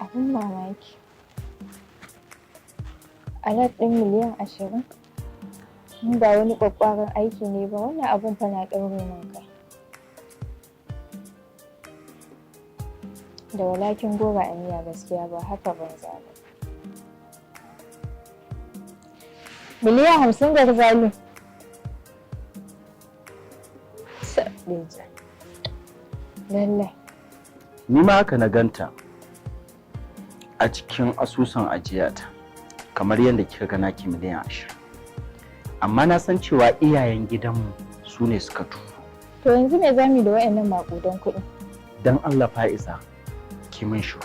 Abin mamaki. Alat ɗin miliyan 20? In ba wani ƙwaƙƙwaran aiki ne ba, wannan abin fa na ɗaure min kai. Da walakin gora a miya gaskiya ba haka banza ba. Miliyan 50 garzali. Sabija. Lallai. Ni ma haka na ganta a cikin asusun ajiyata, kamar yadda kika ga naki miliyan 20. Amma na san cewa iyayen gidanmu su ne suka turo. To yanzu me zamu yi da wayannan maƙudan kuɗi? Dan Allah Fa'iza, ki min shiru.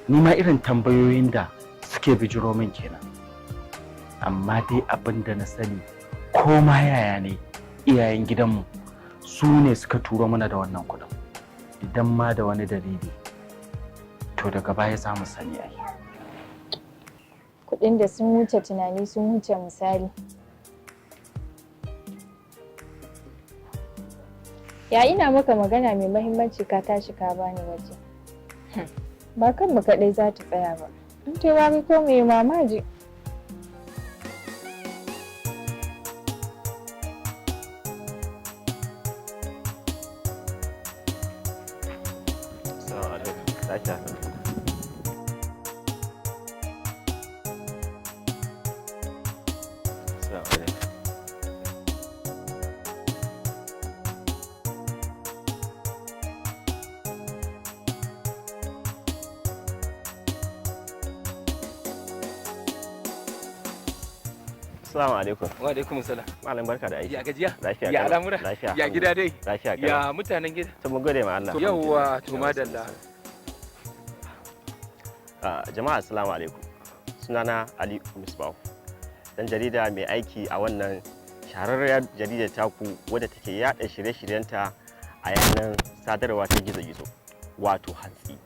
Ni ma irin tambayoyin da suke bijiro min kenan. Amma dai abin da na sani ko ma yaya ne iyayen gidanmu su ne suka turo mana da wannan kuɗin. Idan ma da wani dalili to daga baya za mu sani ai. Kuɗin da sun wuce tunani, sun wuce misali. Ya ina maka magana mai mahimmanci ka tashi ka bani waje. Ba kanmu kaɗai za ta tsaya ba. In ta wari ko mai mamaji. Assalamu alaikum. Wa alaikum salam. Malam barka da aiki. Ya gajiya? Lafiya. Ya al'amura? Lafiya. Ya gida dai? Lafiya. Ya mutanen gida? To mun gode ma Allah. Yawwa, to madalla. Jama'a assalamu alaikum. Sunana Ali Misbahu. Dan jarida mai aiki a wannan shahararriyar jaridar taku wadda take yada shirye-shiryenta a yanar sadarwa ta gizo-gizo, wato hantsi.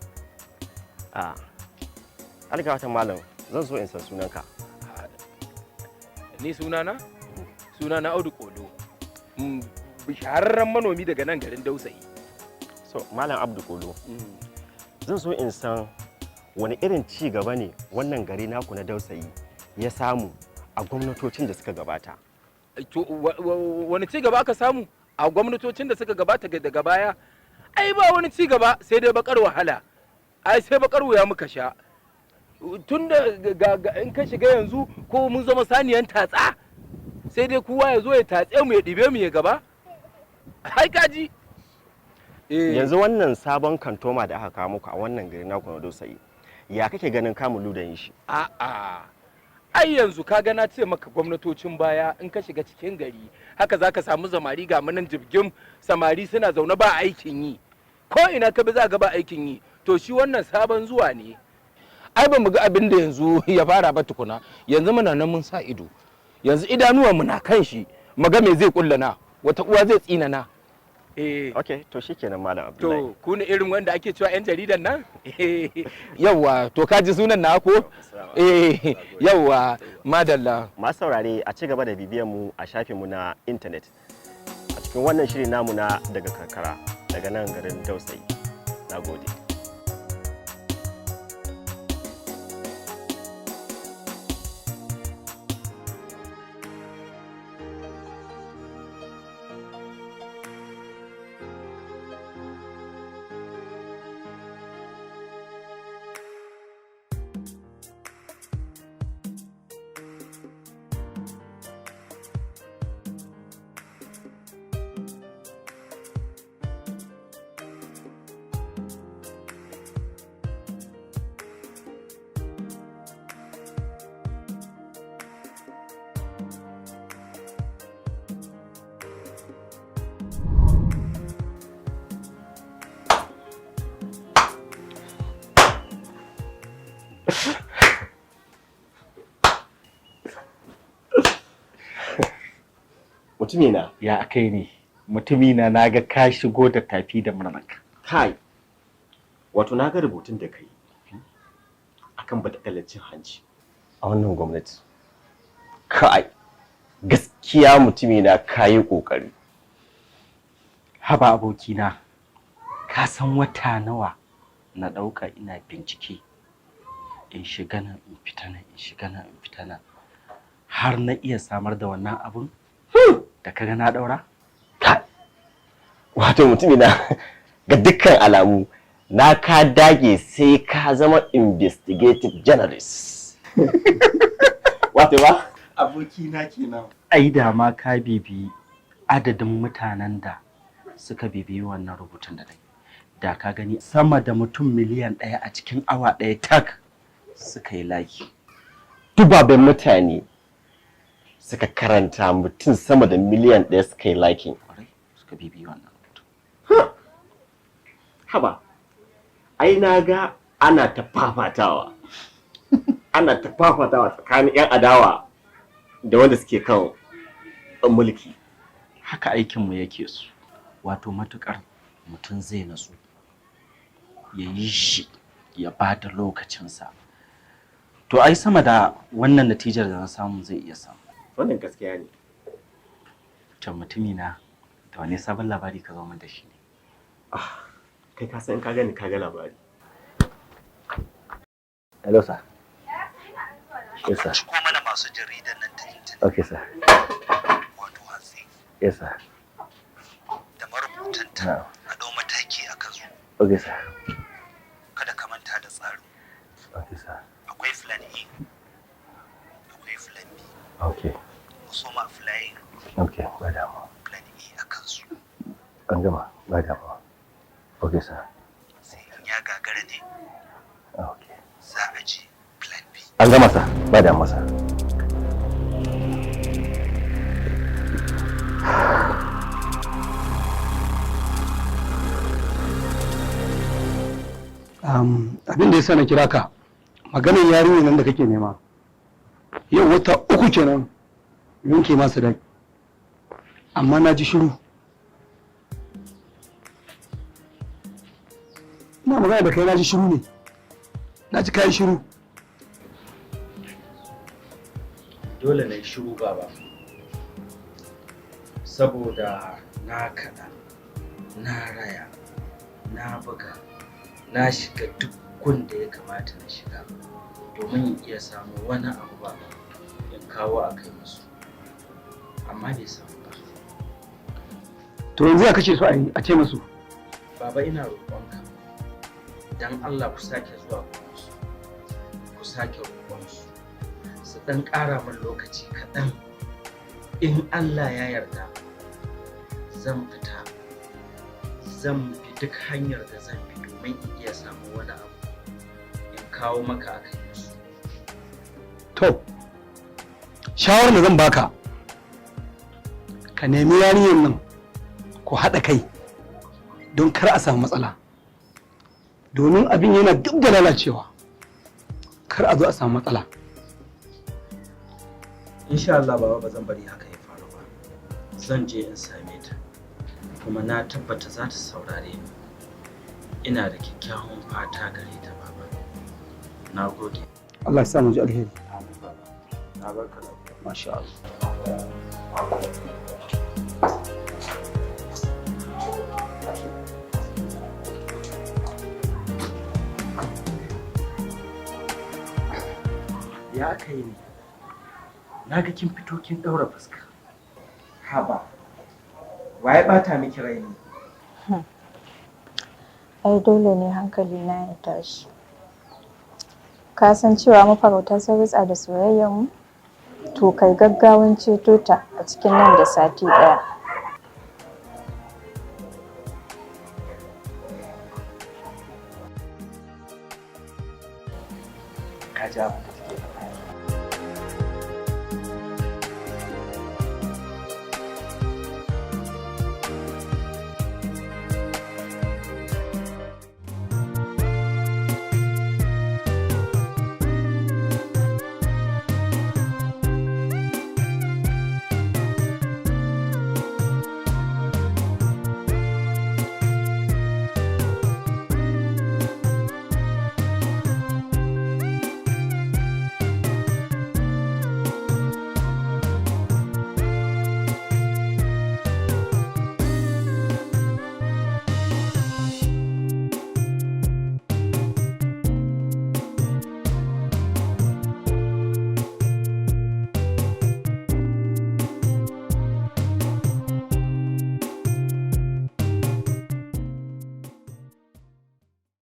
Alkawatan malam, zan so in san sunanka. Ni sunana Audu Kodo, shahararren manomi daga nan garin Dausayi. So malam Abdu Kodo, zan so in san wani irin ci gaba ne wannan gari naku na Dausayi ya samu a gwamnatocin da suka gabata. To wani ci gaba aka samu a gwamnatocin da suka gabata daga baya? Ai ba wani ci gaba, sai dai bakar wahala. Ai sai bakar wuya muka sha. Tun da in ka shiga yanzu ko mun zama saniyan tatsa, sai dai kowa ya zo ya tatse mu ya ɗibe mu ya gaba. Hai kaji. Yanzu wannan sabon kantoma da aka kawo muku a wannan gari naku na Dausayi, ya kake ganin kamun ludayin shi? A'a, ai yanzu kaga na ce maka gwamnatocin baya in ka shiga cikin gari haka zaka samu samari ga munan jibgin samari suna zaune ba aikin yi, ko ina ka bi za ga ba aikin yi. To shi wannan sabon zuwa ne, ai ba mu ga abin da yanzu ya fara ba tukuna. Yanzu muna nan mun sa ido, yanzu idanuwan mu na kan shi, mu ga me zai kullana, wata uwa zai tsinana. Okay, to shikenan malam Abdullahi. To ku ne irin wanda ake cewa yan jaridan nan? Yawwa, to ka ji sunan na ko? Yawwa, madalla. Masu saurare a ci gaba da bibiyar mu a shafinmu na intanet a cikin wannan shirin namu na daga karkara daga nan garin Dausayi. Nagode. Mutumina. Ya akai ne, mutumina na ga ka shigo da tafi da murnaka. Kai, wato na ga rubutun da kai akan batakalar cin hanci a wannan gwamnati. Kai, gaskiya mutumina ka yi ƙoƙari. Haba abokina, ka san wata nawa na ɗauka ina bincike, in shiga nan in fita nan, in shiga nan in fita nan, har na iya samar da wannan abun da kaga na ɗaura? Wato mutumina, ga dukkan alamu na ka dage sai ka zama investigative journalist. Wato ba? Abokina kenan. Ai da ma ka bibi adadin mutanen da suka bibiyi wannan rubutun da dai, da ka gani sama da mutum miliyan 1 a cikin awa 1 tak suka yi like. Dubaben mutane suka karanta, mutum sama da miliyan 1 suka yi liking. Kwarai suka bibiyi wannan rubutun. Haba, ai na ga ana ta fafatawa. Ana ta fafatawa tsakanin 'yan adawa da wanda suke kan mulki. Haka aikinmu yake su. Wato matukar mutum zai natsu ya yi shi ya ba da lokacinsa, to ai sama da wannan natijar da na samu zai iya samu. Wannan gaskiya ne. Can mutumina, da wani sabon labari ka zo min da shi ne? Kai ka san ka gani ka ga labari. Hello sir. Yes sir. Ko mana masu jaridan nan ta internet. Okay sir. Wato hatsi. Yes sir. Da marubutanta a ɗau mataki a kansu. Okay sir. Kada ka manta da tsarin. Okay sir. Akwai plan A. Akwai plan B. Okay. Musamman flying. Okay, ba damuwa. Plan A a kansu. An gama, ba damuwa. Okay sir. Sai in ya gagara ne. Okay. Za a je plan B. An gama sir, ba damuwa sir. Abin da ya sa na kira ka, maganar yarinyar nan da kake nema, yau wata 3 kenan yanke masa dai, amma na ji shiru. Ina magana da kai na ji shiru ne, na ji kayi shiru. Dole na yi shiru baba, saboda na kaɗa, na raya, na buga, na shiga duk gunda ya kamata na shiga domin in iya samu wani abu ba in kawo a kai musu, amma bai samu ba. To yanzu ya kace su a ce musu? Baba ina roƙonka dan Allah ku sake zuwa musu, ku sake roƙonsu su ɗan ƙara min lokaci kaɗan. In Allah ya yarda zan fita, zan bi duk hanyar da zan bi domin in iya samu wani abu in kawo maka a kai musu. To, shawarar da zan baka ka nemi yarinyar nan ku haɗa kai don kar a samu matsala, domin abin yana duk da lalacewa, kar a zo a samu matsala. insha Allah baba ba zan bari haka ya faru ba. Zan je in same ta kuma na tabbata za ta saurare ni. Ina da kyakkyawan fata gare ta baba. Na gode. Allah ya sa mu ji alheri. Na barka da Masha Allah. Ya aka yi ne? Na ga kin fito kin ɗaura fuska. Haba, waye ɓata miki rai ne? Ai dole ne hankali na ya tashi. Ka san cewa mafarauta sun ritsa da soyayyar mu? To kai gaggawan ceto ta a cikin nan da sati ɗaya. Ka ji abin da